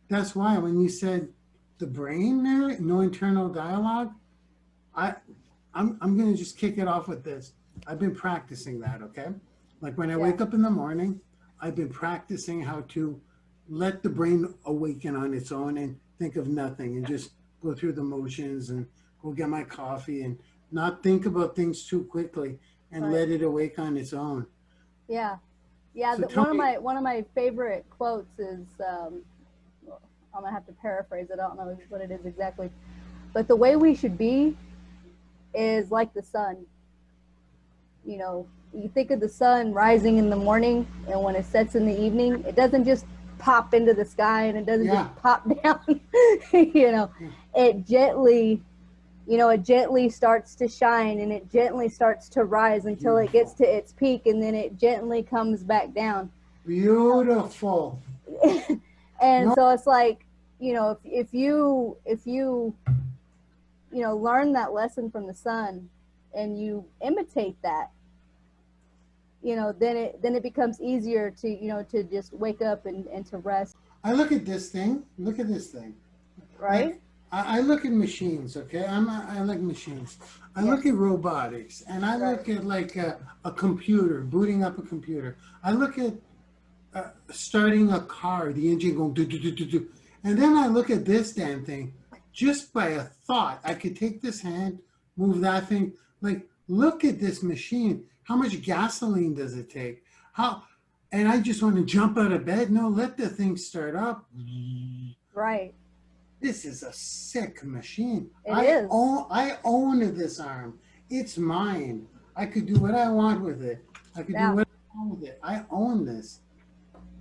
That's why when you said the brain there, no internal dialogue, I I'm gonna just kick it off with this. I've been practicing that, okay? Like when I Yeah. wake up in the morning, I've been practicing how to let the brain awaken on its own and think of nothing and just go through the motions and go get my coffee and not think about things too quickly and Right. let it awake on its own. Yeah. Yeah. So The, tell me, one of my favorite quotes is, I'm gonna have to paraphrase it. I don't know what it is exactly, but the way we should be is like the sun. You know, you think of the sun rising in the morning, and when it sets in the evening, it doesn't just pop into the sky and it doesn't just yeah, pop down. you know, yeah, it gently, it gently starts to shine and it gently starts to rise until it gets beautiful, to its peak, and then it gently comes back down. beautiful. And No, so it's like, if you learn that lesson from the sun and you imitate that, then it becomes easier to to just wake up and to rest. I look at this thing. Look at this thing. Right. Like I look at machines. Okay, I like machines. I Yes. look at robotics, and I Right. look at like a computer, booting up a computer. I look at starting a car, the engine going do do do do do, and then I look at this damn thing. Just by a thought, I could take this hand, move that thing. Like, look at this machine. How much gasoline does it take? How? And I just want to jump out of bed. No, let the thing start up. Right. This is a sick machine. It is. I own this arm. It's mine. I could do what I want with it. I could do Yeah. what I want with it. I own this.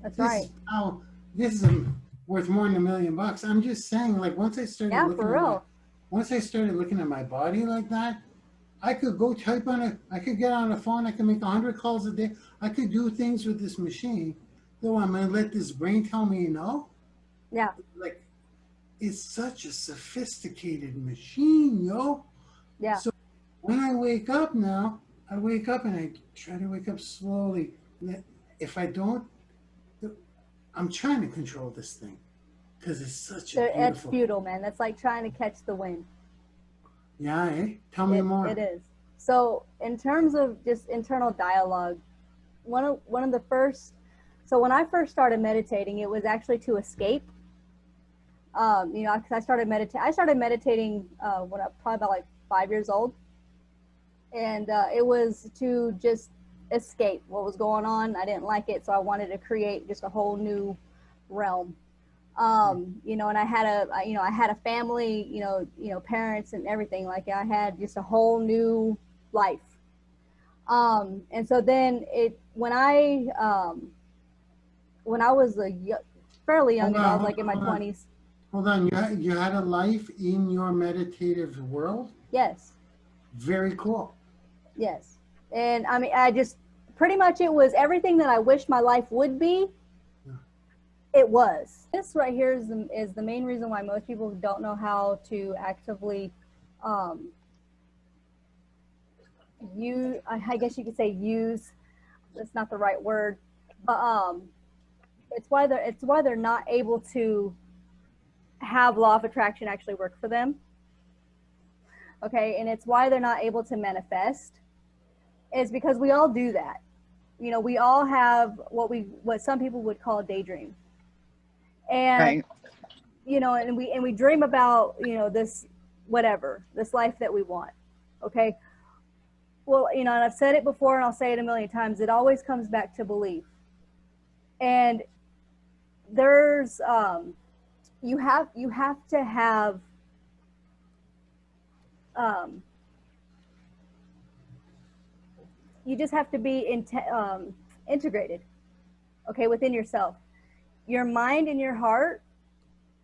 That's This right. is how this is worth more than $1 million. I'm just saying, like Yeah, for real. once I started looking at my body like that, I could go type on a I could get on a phone, I could make 100 calls a day. I could do things with this machine. Though I'm gonna let this brain tell me no. Yeah. Like it's such a sophisticated machine, yo. Yeah. So when I wake up now, I wake up and I try to wake up slowly. If I don't, I'm trying to control this thing because it's such a It's beautiful. futile, man. That's like trying to catch the wind. Yeah, eh? Tell me It more. is. So in terms of just internal dialogue, one of the first so when I first started meditating, it was actually to escape. Because I started meditating when I was probably about like 5 years old, and it was to just escape what was going on. I didn't like it, so I wanted to create just a whole new realm. And I had a family, parents and everything. Like I had just a whole new life. And so then it when I was fairly young Hold on, adult, hold like in on, my hold on. 20s. Hold on. You had a life in your meditative world? Yes. Very cool. Yes. And I mean, I just pretty much, it was everything that I wished my life would be. Yeah. It was. This right here is the main reason why most people don't know how to actively um, use, I guess you could say use, that's not the right word, but it's why they're not able to have law of attraction actually work for them. Okay, and it's why they're not able to manifest, is because we all do that. We all have what some people would call a daydream. And Right. and we dream about, this, whatever, this life that we want. Okay. Well, and I've said it before and I'll say it a million times, it always comes back to belief. And there's you have to have um you just have to be integrated, okay, within yourself. Your mind and your heart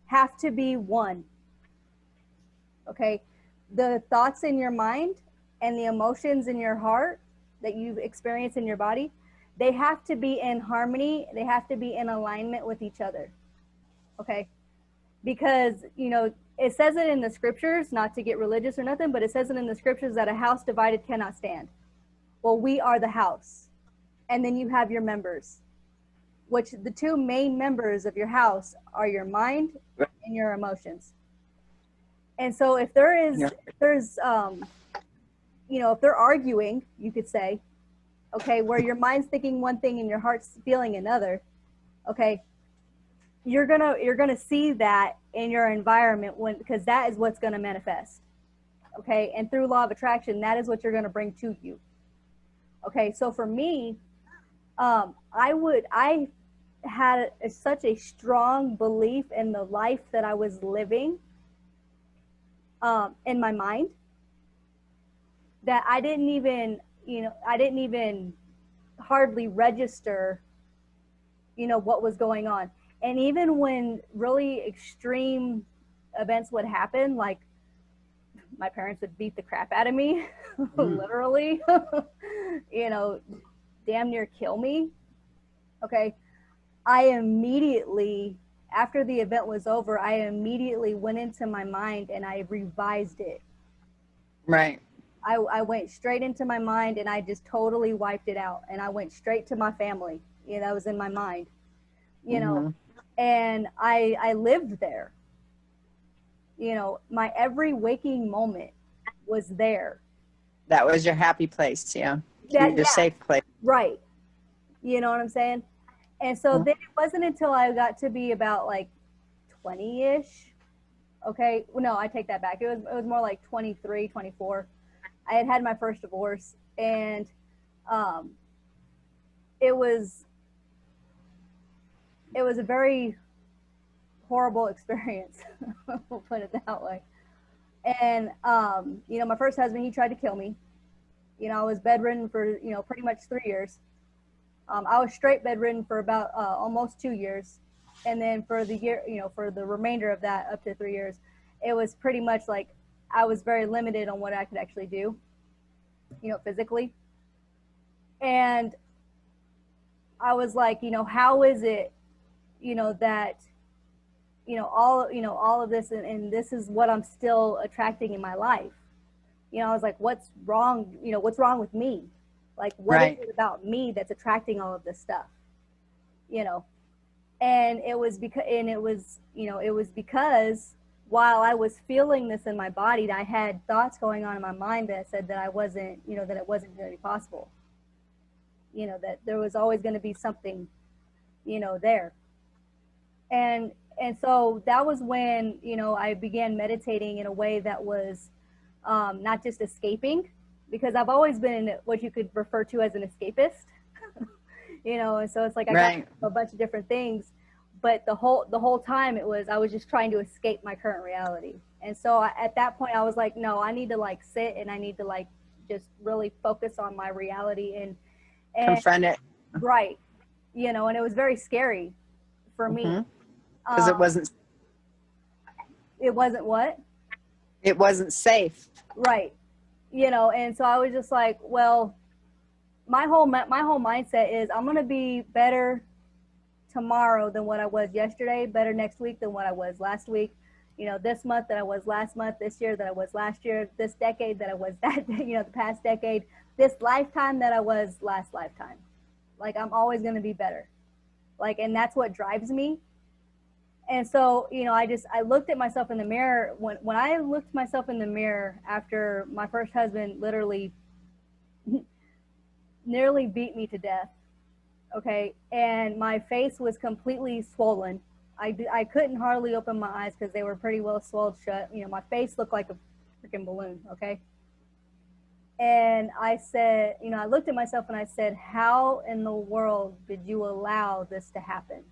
have to be one. Okay. The thoughts in your mind and the emotions in your heart that you experience in your body, they have to be in harmony, they have to be in alignment with each other. Okay. Because it says it in the scriptures, not to get religious or nothing, but it says it in the scriptures that a house divided cannot stand. Well, we are the house, and then you have your members. which the two main members of your house are your mind Right. and your emotions. And so if there is, Yeah. if there's, you know, if they're arguing, you could say, okay, where your mind's thinking one thing and your heart's feeling another, okay, you're gonna see that in your environment because that is what's gonna manifest. Okay, and through law of attraction, that is what you're gonna bring to you. Okay, so for me, I had such a strong belief in the life that I was living in my mind that I didn't even hardly register, what was going on. And even when really extreme events would happen, like my parents would beat the crap out of me, literally, damn near kill me. Okay. I immediately, after the event was over, I immediately went into my mind and I revised it. Right. I went straight into my mind and I just totally wiped it out. And I went straight to my family. That was in my mind, and I lived there. My every waking moment was there. That was your happy place. Yeah. That, Your safe place. Right. You know what I'm saying? And so then it wasn't until I got to be about like 20-ish. Okay. Well, no, I take that back. It was more like 23, 24. I had my first divorce, and it was a very horrible experience. We'll put it that way. And my first husband, he tried to kill me. I was bedridden for pretty much 3 years. I was straight bedridden for about almost 2 years, and then for the year, for the remainder of that, up to 3 years, it was pretty much like I was very limited on what I could actually do, physically. And I was like, how is it, that, all of this, and this is what I'm still attracting in my life. I was like, what's wrong? What's wrong with me? Like, what is it about me that's attracting all of this stuff? And it was because while I was feeling this in my body, I had thoughts going on in my mind that said that I wasn't, that it wasn't going to be possible. That there was always going to be something, there. And so that was when, I began meditating in a way that was not just escaping, because I've always been what you could refer to as an escapist, and so it's like I got a bunch of different things, but the whole time I was just trying to escape my current reality. And so at that point I was like, no, I need to like sit and I need to like just really focus on my reality and confront it. Right. And it was very scary for me. Because it wasn't what? It wasn't safe. Right. And so I was just like, well, my whole mindset is I'm going to be better tomorrow than what I was yesterday, better next week than what I was last week, this month that I was last month, this year that I was last year, this decade that I was the past decade, this lifetime that I was last lifetime. Like, I'm always going to be better. Like, and that's what drives me. And so, I looked at myself in the mirror. When I looked myself in the mirror after my first husband literally nearly beat me to death, okay, and my face was completely swollen. I couldn't hardly open my eyes because they were pretty well swelled shut. My face looked like a freaking balloon, okay? And I said, I looked at myself and I said, how in the world did you allow this to happen?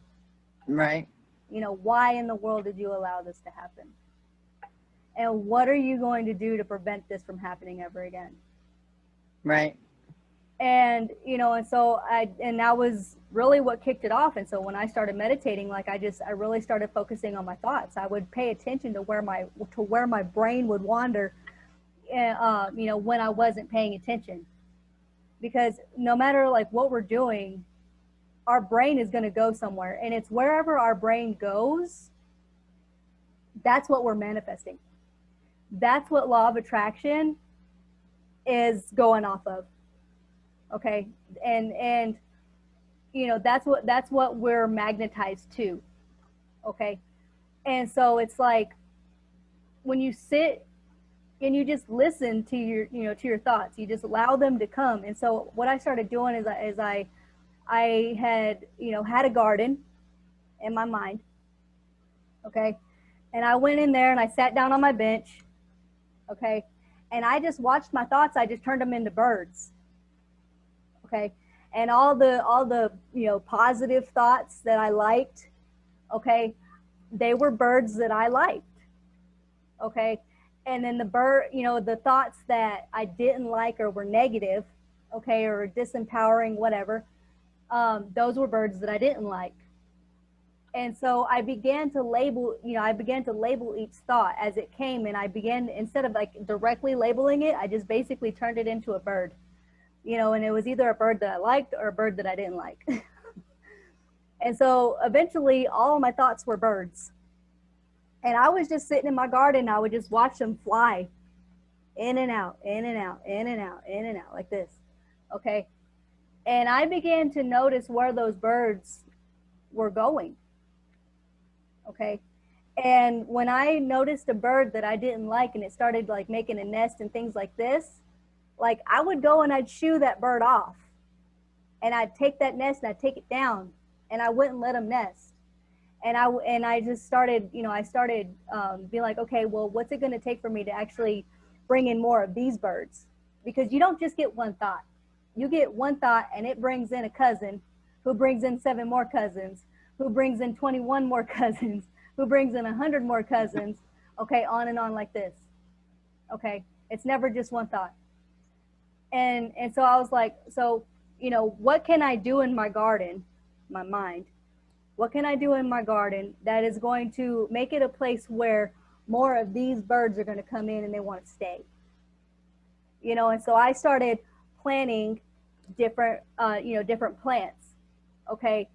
Right. Why in the world did you allow this to happen? And what are you going to do to prevent this from happening ever again? Right. And, and so that was really what kicked it off. And so when I started meditating, like I really started focusing on my thoughts. I would pay attention to where my brain would wander, when I wasn't paying attention, because no matter like what we're doing, our brain is going to go somewhere, and it's wherever our brain goes, that's what we're manifesting. That's what law of attraction is going off of. Okay. And you know, that's what we're magnetized to. Okay. And so it's like when you sit and you just listen to your, you know, to your thoughts, you just allow them to come. And so what I started doing is I had, you know, had a garden in my mind. Okay. And I went in there and I sat down on my bench. Okay. And I just watched my thoughts. I just turned them into birds. Okay. And all the, you know, positive thoughts that I liked, okay, they were birds that I liked. Okay. And then you know, the thoughts that I didn't like or were negative, okay, or disempowering, whatever, those were birds that I didn't like. And so I began to label, you know, I began to label each thought as it came. And I began, instead of like directly labeling it, I just basically turned it into a bird, you know, and it was either a bird that I liked or a bird that I didn't like. And so eventually all of my thoughts were birds. And I was just sitting in my garden. I would just watch them fly in and out, in and out, in and out, in and out, like this. Okay. And I began to notice where those birds were going. Okay. And when I noticed a bird that I didn't like and it started like making a nest and things like this, like I would go and I'd shoo that bird off. And I'd take that nest and I'd take it down and I wouldn't let them nest. And I just started, you know, I started being like, okay, well, what's it going to take for me to actually bring in more of these birds? Because you don't just get one thought. You get one thought and it brings in a cousin who brings in 7 more cousins, who brings in 21 more cousins, who brings in 100 more cousins, okay, on and on like this. Okay, it's never just one thought. And so I was like, so, you know, what can I do in my garden, my mind? What can I do in my garden that is going to make it a place where more of these birds are going to come in and they want to stay? You know, and so I started planting different, you know, different plants, okay,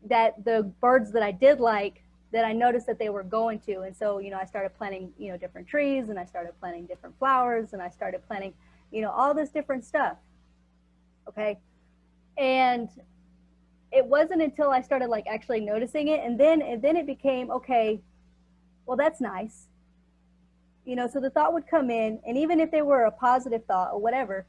that the birds that I did like, that I noticed that they were going to. And so, you know, I started planting, you know, different trees and I started planting different flowers and I started planting, you know, all this different stuff. Okay. And it wasn't until I started like actually noticing it. And then it became, okay, well, that's nice. You know, so the thought would come in, and even if they were a positive thought or whatever,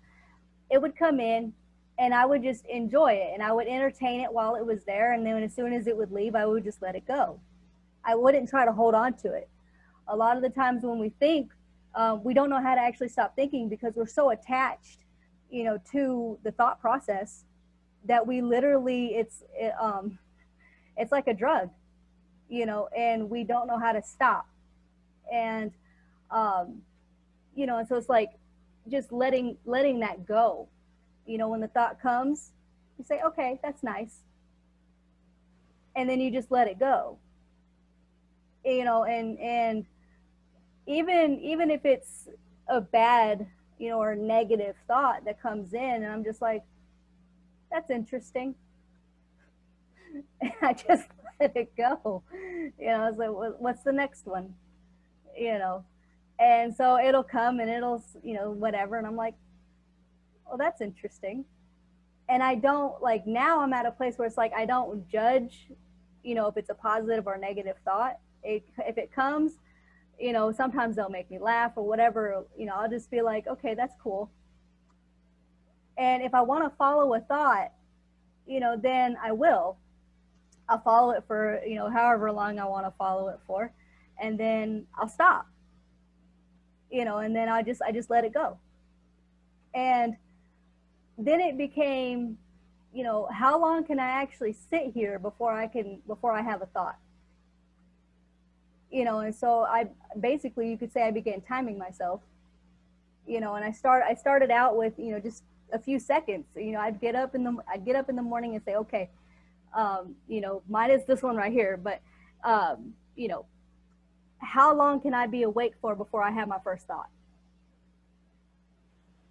it would come in and I would just enjoy it and I would entertain it while it was there. And then as soon as it would leave, I would just let it go. I wouldn't try to hold on to it. A lot of the times when we think, we don't know how to actually stop thinking because we're so attached, you know, to the thought process that we literally, it's like a drug, you know, and we don't know how to stop. And, you know, and so it's like just letting that go. You know, when the thought comes, you say, okay, that's nice. And then you just let it go. You know, and even if it's a bad, you know, or negative thought that comes in, and I'm just like, that's interesting. And I just let it go. You know, I was like, what's the next one? You know, and so it'll come and it'll, you know, whatever. And I'm like, well, that's interesting. And I don't, like, now I'm at a place where it's like, I don't judge, you know, if it's a positive or negative thought. If it comes, you know, sometimes they'll make me laugh or whatever, you know, I'll just be like, okay, that's cool. And if I want to follow a thought, you know, then I will. I'll follow it for, you know, however long I want to follow it for. And then I'll stop, you know, and then I just let it go. And then it became, you know, how long can I actually sit here before I have a thought? You know, and so I basically, you could say I began timing myself, you know, and I started out with, you know, just a few seconds. You know, I'd get up in the morning and say, okay, you know, mine is this one right here, but, you know, how long can I be awake for before I have my first thought?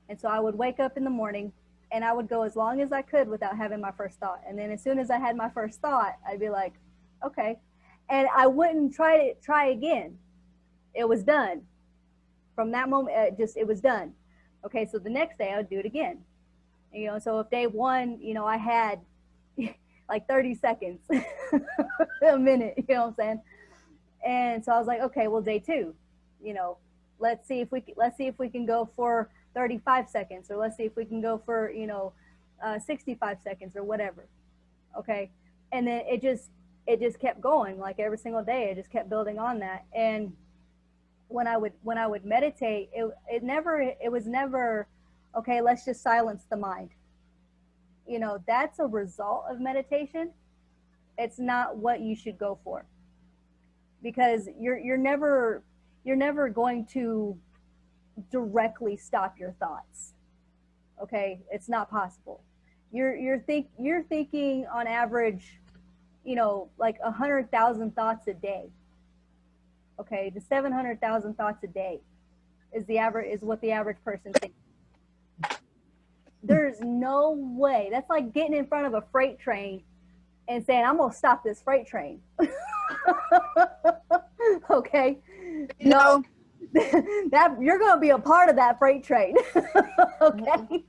And so I would wake up in the morning and I would go as long as I could without having my first thought. And then as soon as I had my first thought, I'd be like, okay. And I wouldn't try again. It was done. From that moment, it was done. Okay, so the next day I would do it again. You know, so if day one, you know, I had like 30 seconds, a minute, you know what I'm saying? And so I was like, okay, well, day 2, you know, let's see if we can go for 35 seconds, or let's see if we can go for, 65 seconds or whatever. Okay. And then it just kept going, like every single day. I just kept building on that. And when I would meditate, it was never, okay, let's just silence the mind. You know, that's a result of meditation. It's not what you should go for, because you're never going to directly stop your thoughts. Okay, it's not possible. You're thinking on average, like 100,000 thoughts a day. Okay, to 700,000 thoughts a day is what the average person thinks. There's no way. That's like getting in front of a freight train and saying, I'm gonna stop this freight train. Okay, No, that you're gonna be a part of that freight train. Okay.